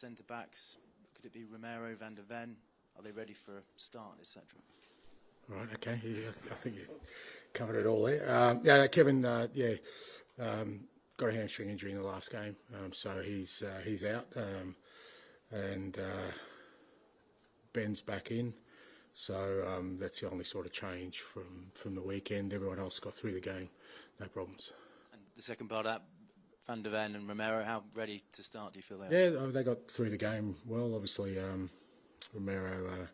Centre-backs, could it be Romero, Van der Ven? Are they ready for a start, etc.? Right, okay. Yeah, I think you covered it all there. Kevin, got a hamstring injury in the last game, so he's out, and Ben's back in. So that's the only sort of change from the weekend. Everyone else got through the game, no problems. And the second part of that, Van der Ven and Romero, how ready to start do you feel they are? Yeah, they got through the game well. Obviously, Romero,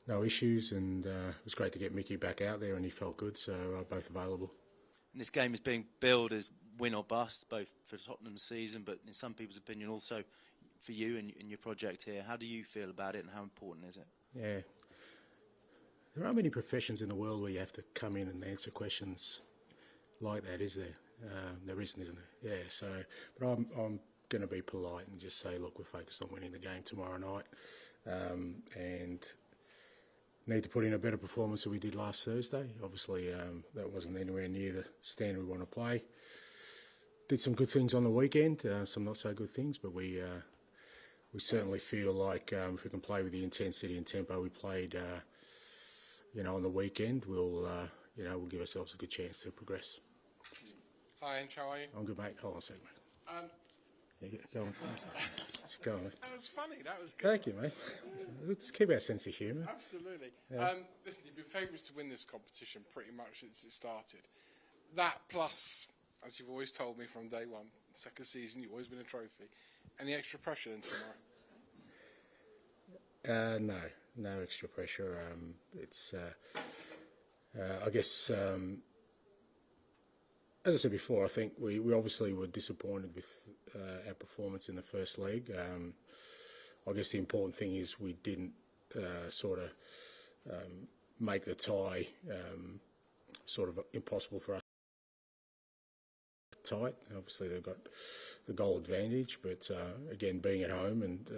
no issues, and it was great to get Mickey back out there, and he felt good, so both available. And this game is being billed as win or bust, both for Tottenham's season, but in some people's opinion also for you and your project here. How do you feel about it, and how important is it? Yeah. There aren't many professions in the world where you have to come in and answer questions like that, is there? There isn't there? Yeah, so, but I'm going to be polite and just say, look, we're focused on winning the game tomorrow night, and need to put in a better performance than we did last Thursday. Obviously, that wasn't anywhere near the standard we want to play. Did some good things on the weekend, some not so good things, but we certainly feel like if we can play with the intensity and tempo we played, on the weekend, we'll give ourselves a good chance to progress. Hi, Ange, how are you? I'm good, mate. Hold on a second, mate. Yeah, go on. Go on, mate. That was funny. That was good. Thank you, mate. Let's keep our sense of humour. Absolutely. Yeah. Listen, you've been favourites to win this competition pretty much since it started. That plus, as you've always told me from day one, second season, you've always been a trophy. Any extra pressure in tomorrow? No extra pressure. It's, I guess, as I said before, I think we obviously were disappointed with our performance in the first leg. I guess the important thing is we didn't make the tie sort of impossible for us. Tight. Obviously, they've got the goal advantage, but again, being at home and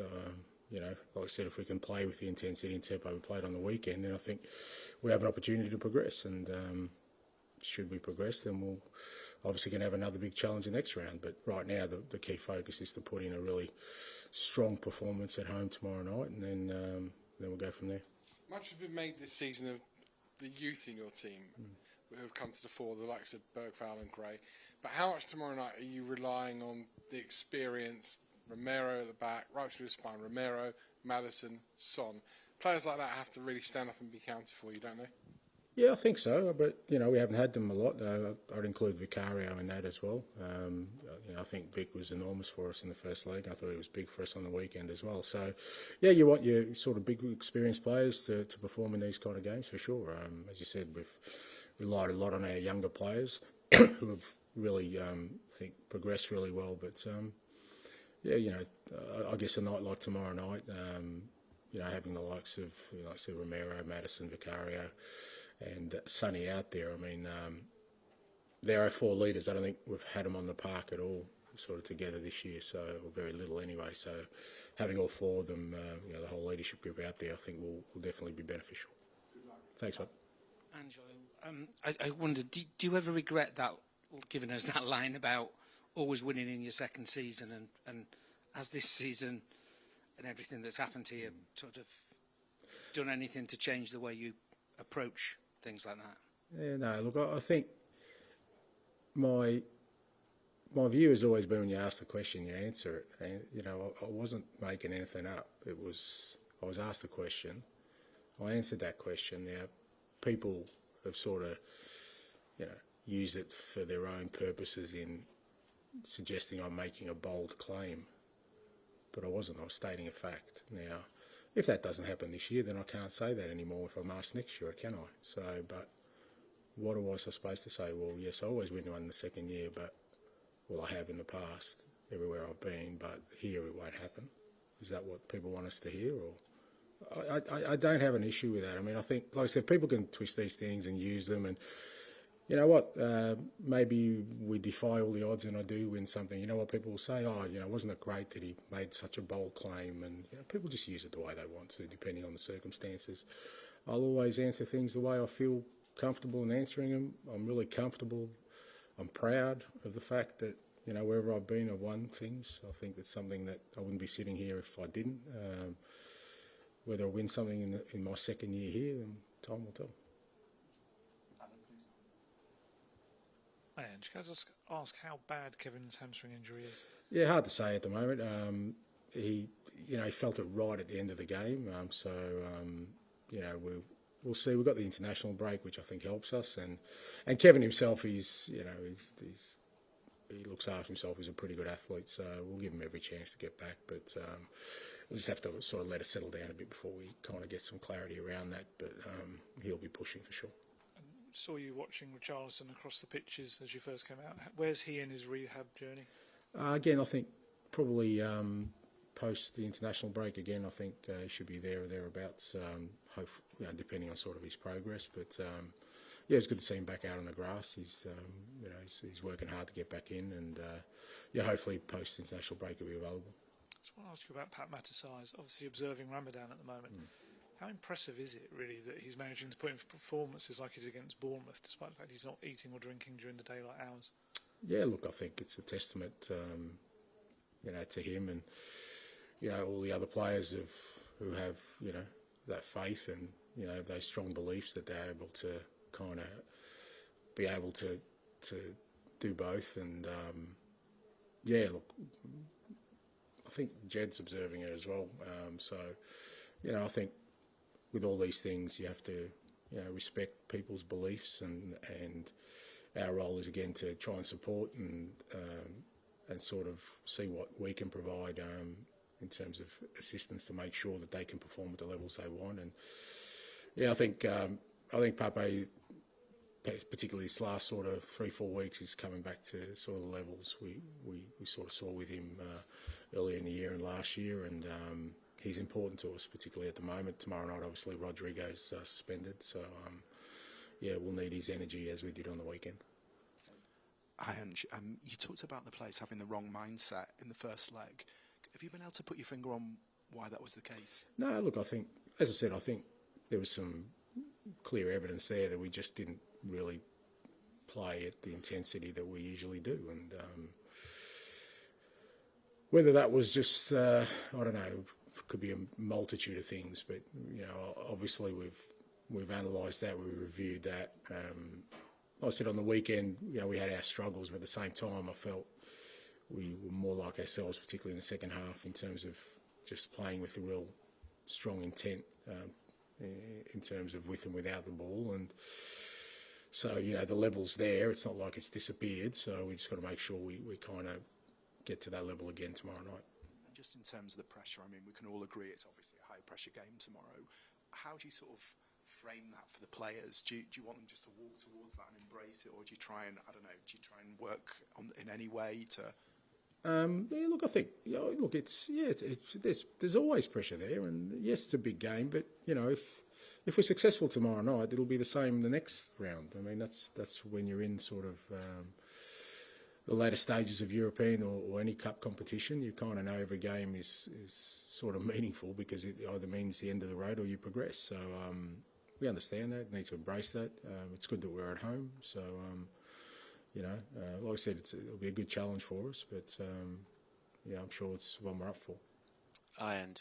like I said, if we can play with the intensity and tempo we played on the weekend, then I think we have an opportunity to progress. And should we progress, then we'll obviously going to have another big challenge the next round. But right now, the key focus is to put in a really strong performance at home tomorrow night, and then we'll go from there. Much has been made this season of the youth in your team who have come to the fore, the likes of Bergvall and Gray. But how much tomorrow night are you relying on the experience, Romero at the back, right through the spine, Romero, Maddison, Son? Players like that have to really stand up and be counted for you, don't they? Yeah, I think so, but we haven't had them a lot. I'd include Vicario in that as well. I think Vic was enormous for us in the first leg. I thought he was big for us on the weekend as well. So, yeah, you want your sort of big experienced players to perform in these kind of games for sure. As you said, we've relied a lot on our younger players who have really, I think, progressed really well. But I guess a night like tomorrow night, having the likes of Romero, Maddison, Vicario, and Sonny out there. I mean, they're our four leaders. I don't think we've had them on the park at all, sort of together this year, or very little anyway. So having all four of them, the whole leadership group out there, I think will definitely be beneficial. Thanks, mate. Angelo, I wondered, do you ever regret that, giving us that line about always winning in your second season, and has this season and everything that's happened to you sort of done anything to change the way you approach things like that? Yeah, no, look, I think my view has always been when you ask the question, you answer it. And, I wasn't making anything up. I was asked a question. I answered that question. Now, people have sort of, used it for their own purposes in suggesting I'm making a bold claim. But I wasn't. I was stating a fact. Now, if that doesn't happen this year, then I can't say that anymore if I'm asked next year, can I? So, but what was I supposed to say? Well, yes, I always win one in the second year, but, I have in the past, everywhere I've been, but here it won't happen. Is that what people want us to hear? Or I don't have an issue with that. I mean, I think, like I said, people can twist these things and use them, and you know what, maybe we defy all the odds and I do win something. You know what, people will say, wasn't it great that he made such a bold claim? And people just use it the way they want to, depending on the circumstances. I'll always answer things the way I feel comfortable in answering them. I'm really comfortable. I'm proud of the fact that, wherever I've been, I've won things. I think that's something that I wouldn't be sitting here if I didn't. Whether I win something in my second year here, then time will tell. Ange, can I just ask how bad Kevin's hamstring injury is? Yeah, hard to say at the moment. He felt it right at the end of the game. We'll see. We've got the international break, which I think helps us, and Kevin himself, he looks after himself. He's a pretty good athlete, so we'll give him every chance to get back. But we'll just have to sort of let it settle down a bit before we kind of get some clarity around that. But he'll be pushing for sure. Saw you watching Richarlison across the pitches as you first came out. Where's he in his rehab journey? Again, I think probably post the international break again. I think he should be there or thereabouts. Depending on sort of his progress. But it's good to see him back out on the grass. He's working hard to get back in, and hopefully post international break he'll be available. I just want to ask you about Pat Matasai's. Obviously observing Ramadan at the moment. How impressive is it, really, that he's managing to put in performances like he did against Bournemouth, despite the fact he's not eating or drinking during the daylight hours? Yeah, look, I think it's a testament, to him and, all the other players who have, that faith and, those strong beliefs that they're able to kind of be able to do both. And, look, I think Jed's observing it as well. I think with all these things, you have to, respect people's beliefs, and our role is again to try and support and sort of see what we can provide in terms of assistance to make sure that they can perform at the levels they want. And I think Pape, particularly this last sort of 3-4 weeks, is coming back to sort of the levels we sort of saw with him earlier in the year and last year, and he's important to us, particularly at the moment. Tomorrow night, obviously, Rodrigo's suspended, so we'll need his energy as we did on the weekend. Hi, Ange. You talked about the players having the wrong mindset in the first leg. Have you been able to put your finger on why that was the case? No, look, I think, as I said, I think there was some clear evidence there that we just didn't really play at the intensity that we usually do, and whether that was just, I don't know, could be a multitude of things, but obviously we've analysed that, we've reviewed that. Like I said, on the weekend, we had our struggles, but at the same time, I felt we were more like ourselves, particularly in the second half, in terms of just playing with a real strong intent in terms of with and without the ball. And so, the level's there. It's not like it's disappeared. So we just got to make sure we kind of get to that level again tomorrow night. And just in terms of the pressure, I mean, we can all agree it's obviously a high-pressure game tomorrow. How do you sort of frame that for the players? Do you want them just to walk towards that and embrace it, or do you try and, work in any way to... look, I think, there's always pressure there, and yes, it's a big game, but if we're successful tomorrow night, it'll be the same the next round. I mean, that's when you're in sort of the later stages of European or any cup competition. You kind of know every game is sort of meaningful because it either means the end of the road or you progress. So we understand that, need to embrace that. It's good that we're at home, so. Like I said, it'll be a good challenge for us, but I'm sure it's one we're up for. And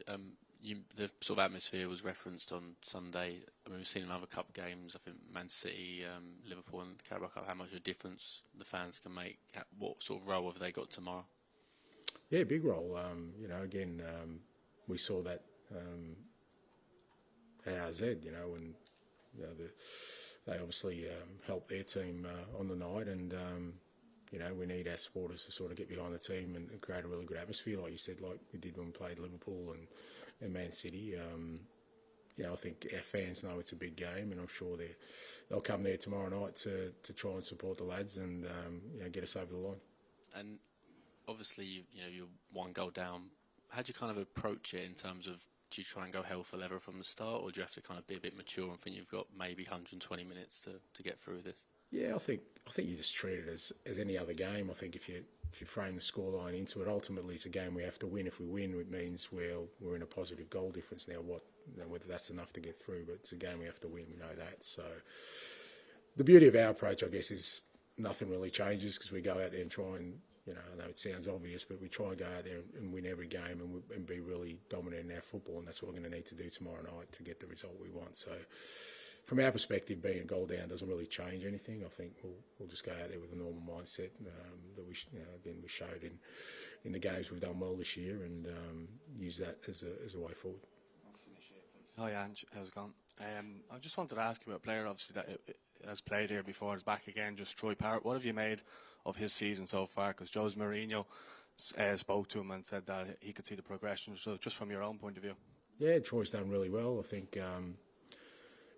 the sort of atmosphere was referenced on Sunday. I mean, we've seen in other cup games, I think Man City, Liverpool and Carabao Cup, how much of a difference the fans can make. What sort of role have they got tomorrow? Yeah, big role. Again, we saw that at AZ, and they obviously helped their team on the night, and we need our supporters to sort of get behind the team and create a really good atmosphere, like you said, like we did when we played Liverpool and Man City. I think our fans know it's a big game, and I'm sure they'll come there tomorrow night to try and support the lads and get us over the line. And obviously, you're one goal down. How do you kind of approach it in terms of, do you try and go hell for leather from the start, or do you have to kind of be a bit mature and think you've got maybe 120 minutes to get through this? Yeah, I think you just treat it as any other game. I think if you frame the scoreline into it, ultimately it's a game we have to win. If we win, it means we're in a positive goal difference now. Whether that's enough to get through, but it's a game we have to win. We know that. So the beauty of our approach, I guess, is nothing really changes because we go out there and try and you know, I know it sounds obvious, but we try and go out there and win every game and be really dominant in our football, and that's what we're going to need to do tomorrow night to get the result we want. So, from our perspective, being a goal down doesn't really change anything. I think we'll just go out there with a normal mindset that we, again, we showed in the games we've done well this year, and use that as a way forward. Hi Ange, how's it going? I just wanted to ask you about a player obviously that has played here before, is back again, just Troy Parrott. What have you made of his season so far? Because Jose Mourinho spoke to him and said that he could see the progression. So just from your own point of view. Yeah, Troy's done really well. I think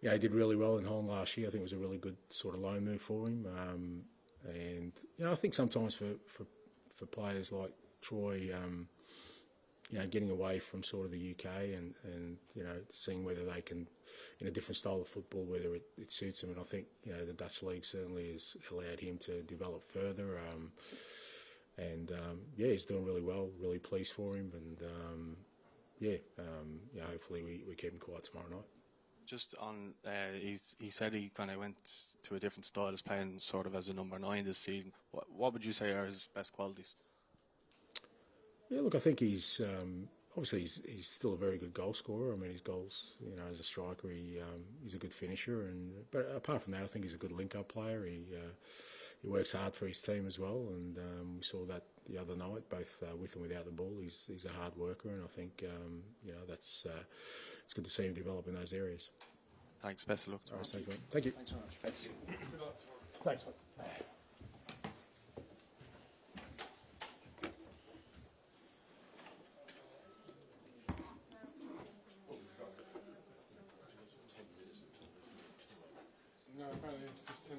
he did really well in Holland last year. I think it was a really good sort of loan move for him. And I think sometimes for players like Troy, getting away from sort of the UK and seeing whether they can, in a different style of football, whether it suits them. And I think, the Dutch league certainly has allowed him to develop further. He's doing really well, really pleased for him. And, hopefully we keep him quiet tomorrow night. Just on, he said he kind of went to a different style, as playing sort of as a number 9 this season. What would you say are his best qualities? Yeah, look, I think he's obviously he's still a very good goal scorer. I mean, his goals, as a striker, he's a good finisher. But apart from that, I think he's a good link-up player. He works hard for his team as well, and we saw that the other night, both with and without the ball. He's a hard worker, and I think that's it's good to see him develop in those areas. Thanks. Best of luck. All right, thank you. Thanks very much. Thanks. Thanks. No, apparently just 10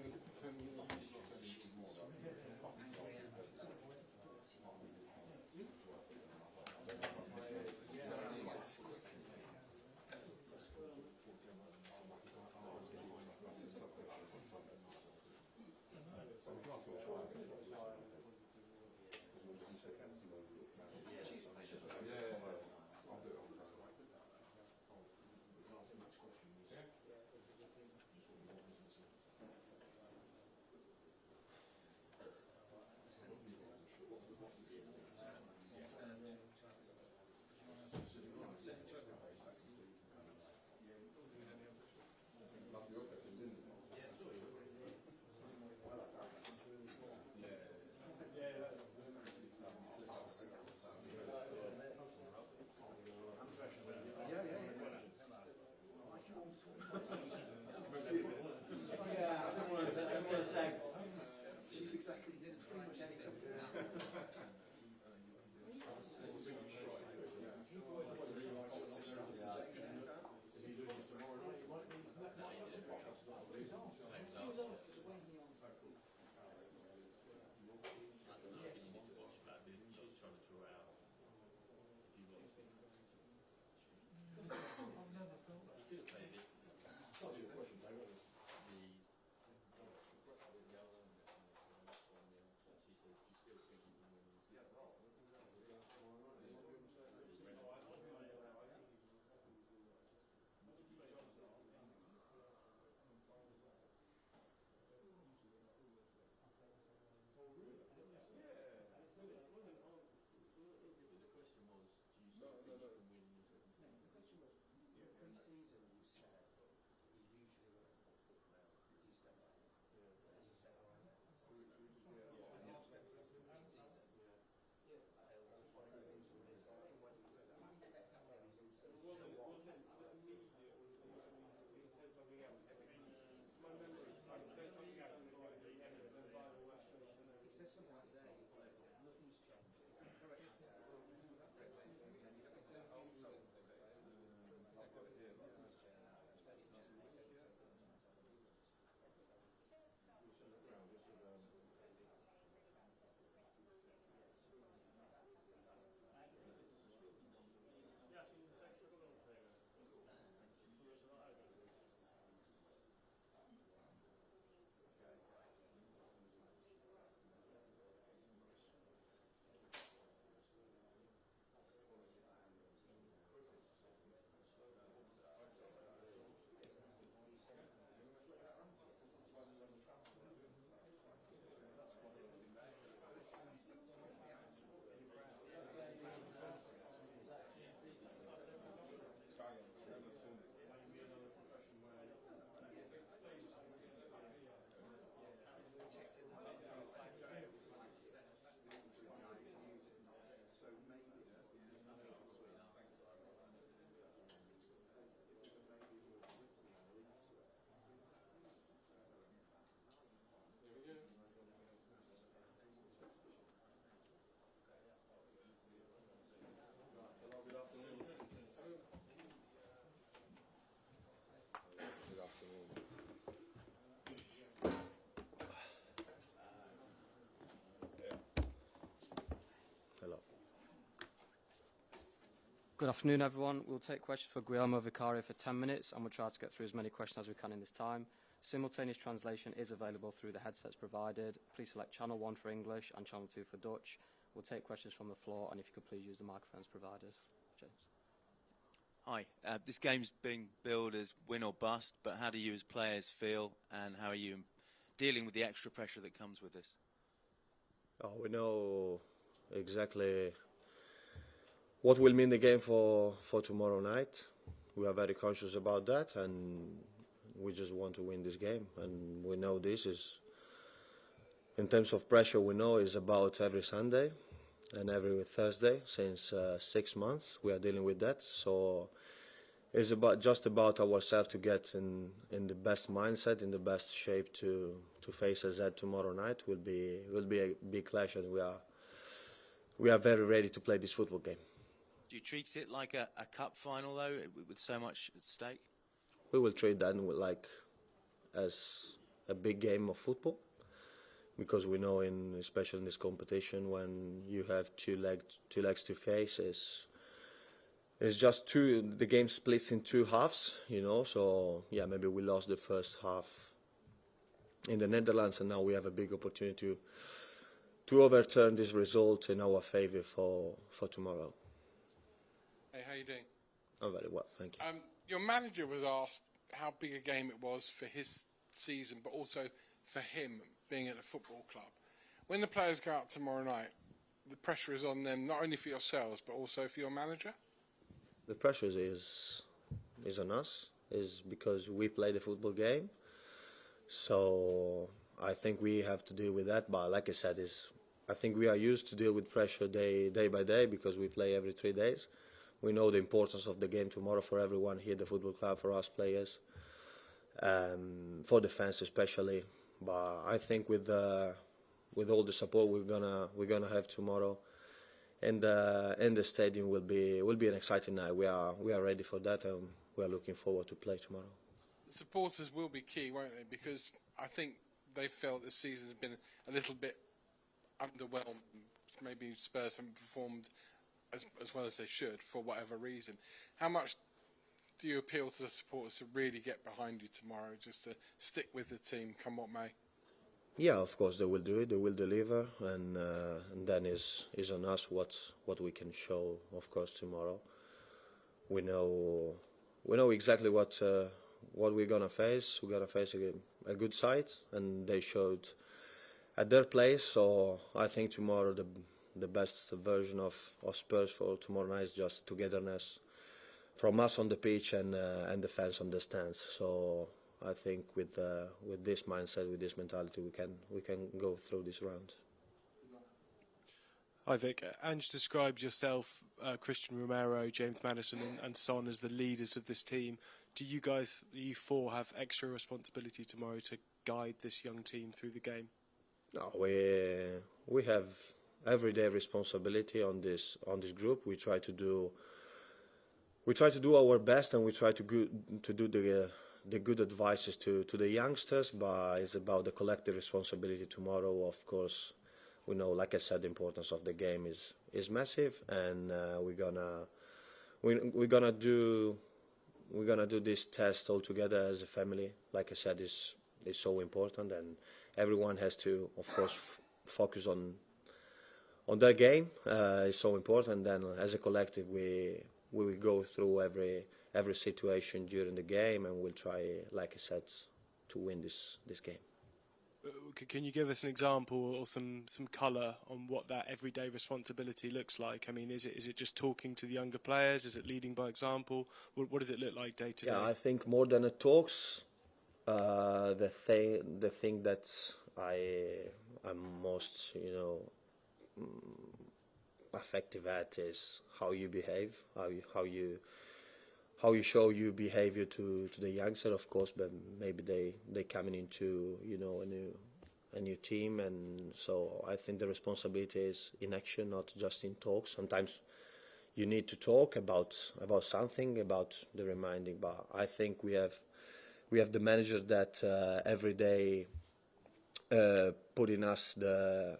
Good afternoon, everyone. We'll take questions for Guglielmo Vicario for 10 minutes, and we'll try to get through as many questions as we can in this time. Simultaneous translation is available through the headsets provided. Please select Channel 1 for English and Channel 2 for Dutch. We'll take questions from the floor, and if you could please use the microphones provided. James. Hi. This game's being billed as win or bust, but how do you as players feel, and how are you dealing with the extra pressure that comes with this? Oh, we know exactly what will mean the game for tomorrow night. We are very conscious about that, and we just want to win this game. And we know this is, in terms of pressure, we know is about every Sunday and every Thursday since 6 months. We are dealing with that. So it's just about ourselves to get in the best mindset, in the best shape to face AZ tomorrow night. Will be a big clash, and we are very ready to play this football game. Do you treat it like a cup final, though, with so much at stake? We will treat that as a big game of football, because we know, especially in this competition, when you have two legs to face, it's just two. The game splits in two halves, So yeah, maybe we lost the first half in the Netherlands, and now we have a big opportunity to overturn this result in our favour for tomorrow. Hey, how you doing? I'm very well, thank you. Your manager was asked how big a game it was for his season, but also for him being at the football club. When the players go out tomorrow night, the pressure is on them, not only for yourselves, but also for your manager? The pressure is on us, is because we play the football game. So I think we have to deal with that. But like I said, I think we are used to deal with pressure day by day, because we play every 3 days. We know the importance of the game tomorrow for everyone here at the football club, for us players, for the fans especially. But I think with all the support we're gonna have tomorrow, and the stadium will be an exciting night. We are ready for that, and we are looking forward to play tomorrow. The supporters will be key, won't they? Because I think they felt this season has been a little bit underwhelming. Maybe Spurs haven't performed as well as they should for whatever reason. How much do you appeal to the supporters to really get behind you tomorrow, just to stick with the team, come what may? Yeah, of course they will do it. They will deliver, and then is on us what we can show. Of course, tomorrow we know exactly what we're gonna face. We're gonna face a good side, and they showed at their place. So I think tomorrow the best version of Spurs for tomorrow night is just togetherness from us on the pitch and the fans on the stands. So I think with this mindset, with this mentality, we can go through this round. Hi Vic. Ange described yourself, Christian Romero, James Maddison and Son as the leaders of this team. Do you four have extra responsibility tomorrow to guide this young team through the game? No, we have everyday responsibility on this group. We try to do our best, and we try to do the good advices to the youngsters. But it's about the collective responsibility tomorrow. Of course, we know, like I said, the importance of the game is massive, and we're gonna do this test all together as a family. Like I said, is so important, and everyone has to, of course, focus on their game. It's so important. Then, as a collective, we will go through every situation during the game, and we'll try, like I said, to win this game. Can you give us an example or some colour on what that everyday responsibility looks like? I mean, is it just talking to the younger players? Is it leading by example? What does it look like day to day? Yeah, I think more than it talks, the thing that I'm most effective at is how you behave, how you show your behavior to the youngster, of course. But maybe they coming into a new team, and so I think the responsibility is in action, not just in talk. Sometimes you need to talk about something, about the reminding. But I think we have the manager that every day put in us the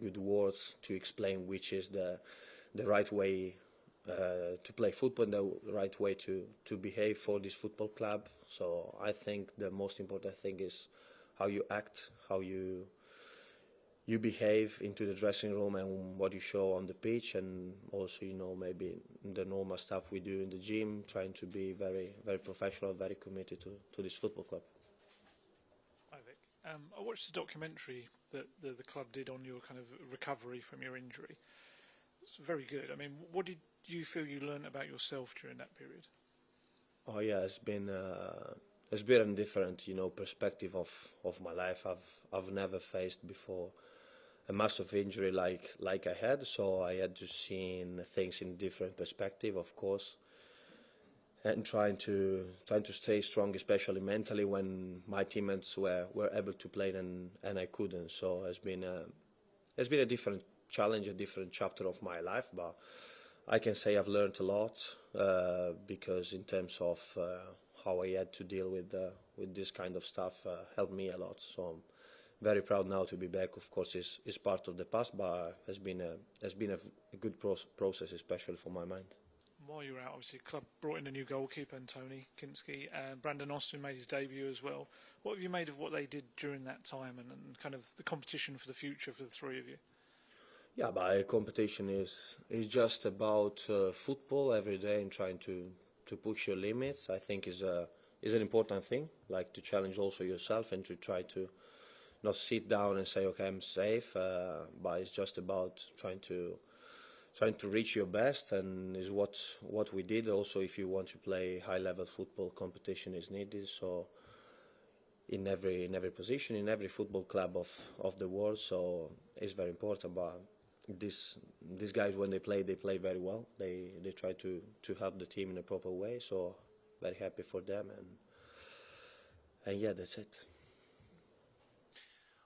good words to explain which is the right way to play football in the right way, to behave for this football club. So I think the most important thing is how you act, how you behave into the dressing room and what you show on the pitch, and also, maybe the normal stuff we do in the gym, trying to be very, very professional, very committed to this football club. Hi Vic. I watched the documentary that the club did on your kind of recovery from your injury. It's very good. I mean, what did you feel you learned about yourself during that period? Oh yeah, it's been a different, perspective of my life. I've never faced before a massive injury like I had, so I had to see things in different perspective, of course, and trying to stay strong, especially mentally when my teammates were able to play and I couldn't. So it's been a different challenge, a different chapter of my life, but I can say I've learned a lot because in terms of how I had to deal with this kind of stuff helped me a lot. So I'm very proud now to be back. Of course, it's part of the past, but has been a good process, especially for my mind. While you were out, obviously, the club brought in a new goalkeeper, Tony Kinski, and Brandon Austin made his debut as well. What have you made of what they did during that time and kind of the competition for the future for the three of you? Yeah, but competition is just about football every day and trying to push your limits. I think is an important thing, like to challenge also yourself and to try to not sit down and say, okay, I'm safe, but it's just about trying to reach your best, and is what we did. Also, if you want to play high-level football, competition is needed. So in every position, in every football club of the world, so it's very important. But these guys, when they play very well. They try to help the team in a proper way. So very happy for them, and yeah, that's it.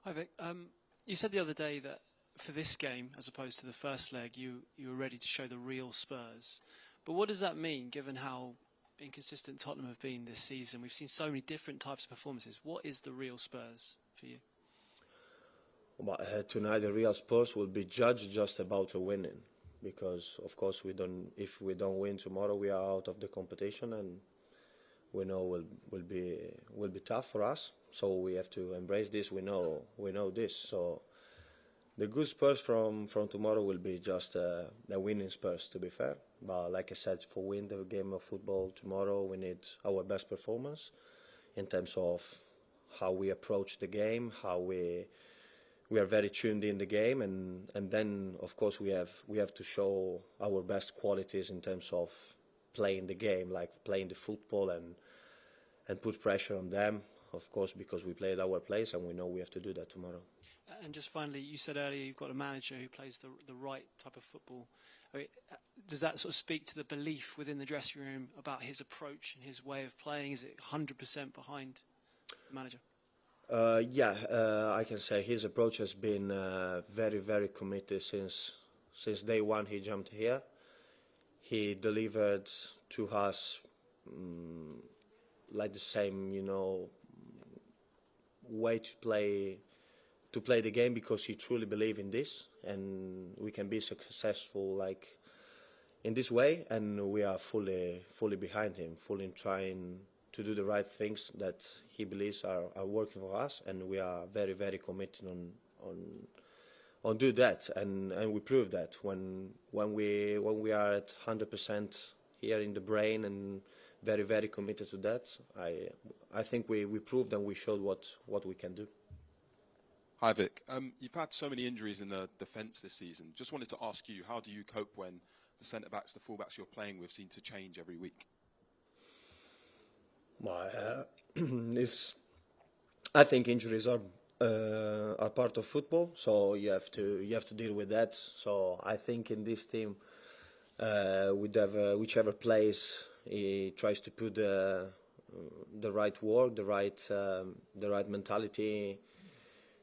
Hi Vic. You said the other day that for this game, as opposed to the first leg, you were ready to show the real Spurs. But what does that mean, given how inconsistent Tottenham have been this season? We've seen so many different types of performances. What is the real Spurs for you? But tonight the real Spurs will be judged just about a winning, because of course if we don't win tomorrow, we are out of the competition, and we know will be tough for us. So we have to embrace this. We know this. So the good Spurs from tomorrow will be just the winning Spurs, to be fair. But like I said, for win the game of football tomorrow, we need our best performance in terms of how we approach the game, how we are very tuned in the game, and then of course we have to show our best qualities in terms of playing the game, like playing the football and put pressure on them, of course, because we played our place and we know we have to do that tomorrow. And just finally, you said earlier you've got a manager who plays the right type of football. I mean, does that sort of speak to the belief within the dressing room about his approach and his way of playing? Is it 100% behind the manager? I can say his approach has been very, very committed since day one he jumped here. He delivered to us like the same, way to play the game, because he truly believes in this, and we can be successful like in this way, and we are fully behind him, fully trying to do the right things that he believes are working for us, and we are very, very committed on do that, and we prove that when we are at 100% here in the brain and very, very committed to that. I think we proved and we showed what we can do. Hi Vic, you've had so many injuries in the defence this season. Just wanted to ask you, how do you cope when the centre-backs, the full-backs you're playing with seem to change every week? I think injuries are part of football, so you have to deal with that. So I think in this team, whichever plays, he tries to put the right work, the right mentality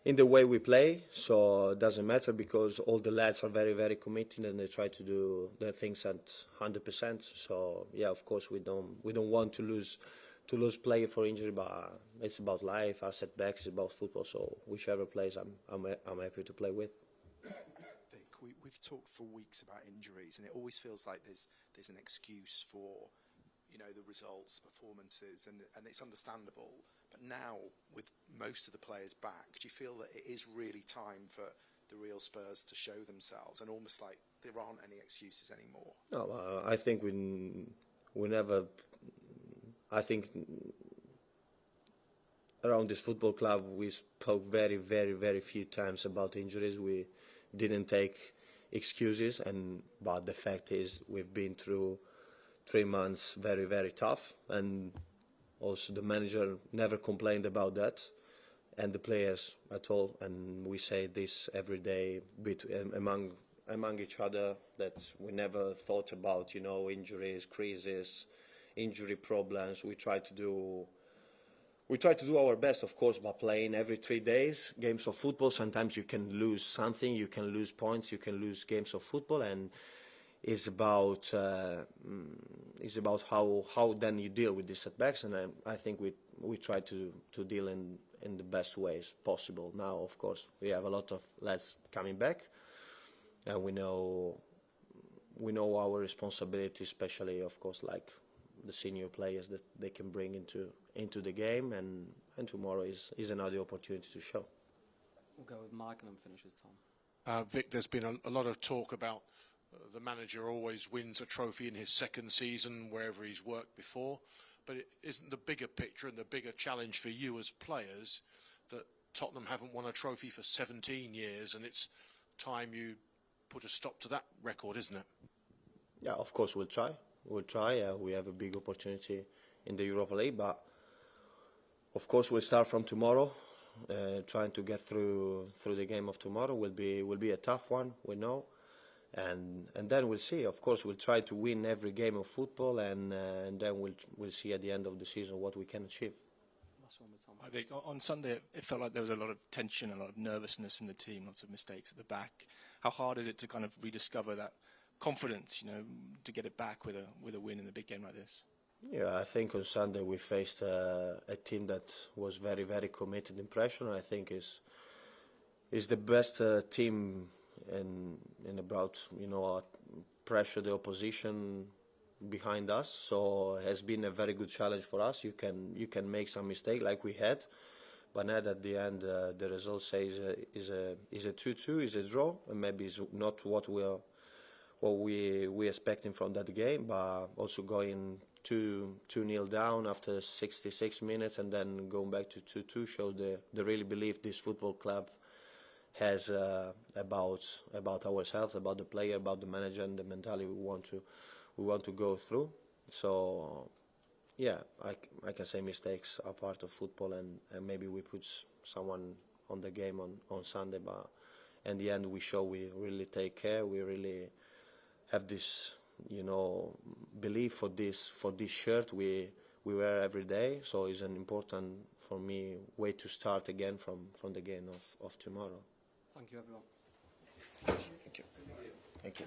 in the way we play. So it doesn't matter, because all the lads are very, very committed and they try to do their things at 100%. So yeah, of course we don't want to lose player for injury, but it's about life. Our setbacks is about football. So whichever plays, I'm happy to play with. Vic, we've talked for weeks about injuries, and it always feels like there's an excuse for, you know, the results, performances, and it's understandable. But now, with most of the players back, do you feel that it is really time for the real Spurs to show themselves, and almost like there aren't any excuses anymore? No, I think we never. I think around this football club we spoke very, very, very few times about injuries. We didn't take excuses, but the fact is we've been through 3 months very, very tough, and also the manager never complained about that, and the players at all. And we say this every day among each other, that we never thought about, you know, injuries, crises, injury problems. We try to do our best, of course, by playing every 3 days games of football. Sometimes you can lose something, you can lose points, you can lose games of football, and it's about how then you deal with these setbacks. And I think we try to deal in the best ways possible. Now, of course, we have a lot of lads coming back, and we know our responsibility, especially, of course, like the senior players that they can bring into the game, and tomorrow is another opportunity to show. We'll go with Mike and then finish with Tom. Vic, there's been a lot of talk about the manager always wins a trophy in his second season wherever he's worked before, but it isn't the bigger picture and the bigger challenge for you as players that Tottenham haven't won a trophy for 17 years, and it's time you put a stop to that record, isn't it? Yeah, of course we'll try. We have a big opportunity in the Europa League, but of course we'll start from tomorrow. Trying to get through the game of tomorrow will be a tough one, we know, and then we'll see. Of course we'll try to win every game of football, and then we'll see at the end of the season what we can achieve. I think on Sunday it felt like there was a lot of tension, a lot of nervousness in the team, lots of mistakes at the back. How hard is it to kind of rediscover that confidence, you know, to get it back with a win in a big game like this? Yeah, I think on Sunday we faced a team that was very, very committed in pressure. I think is the best team in about, you know, pressure the opposition behind us. So it has been a very good challenge for us. You can make some mistake like we had, but not at the end. The result says is a 2-2, is a draw, and maybe it's not what we expecting from that game, but also going 2-0 down after 66 minutes and then going back to 2-2 shows the really belief this football club has about ourselves, about the player, about the manager, and the mentality we want to go through. So yeah, I can say mistakes are part of football, and maybe we put someone on the game on Sunday, but in the end we show we really take care, we really have this, you know, belief for this shirt we wear every day. So it's an important, for me, way to start again from the game of tomorrow. Thank you, everyone. Thank you. Thank you.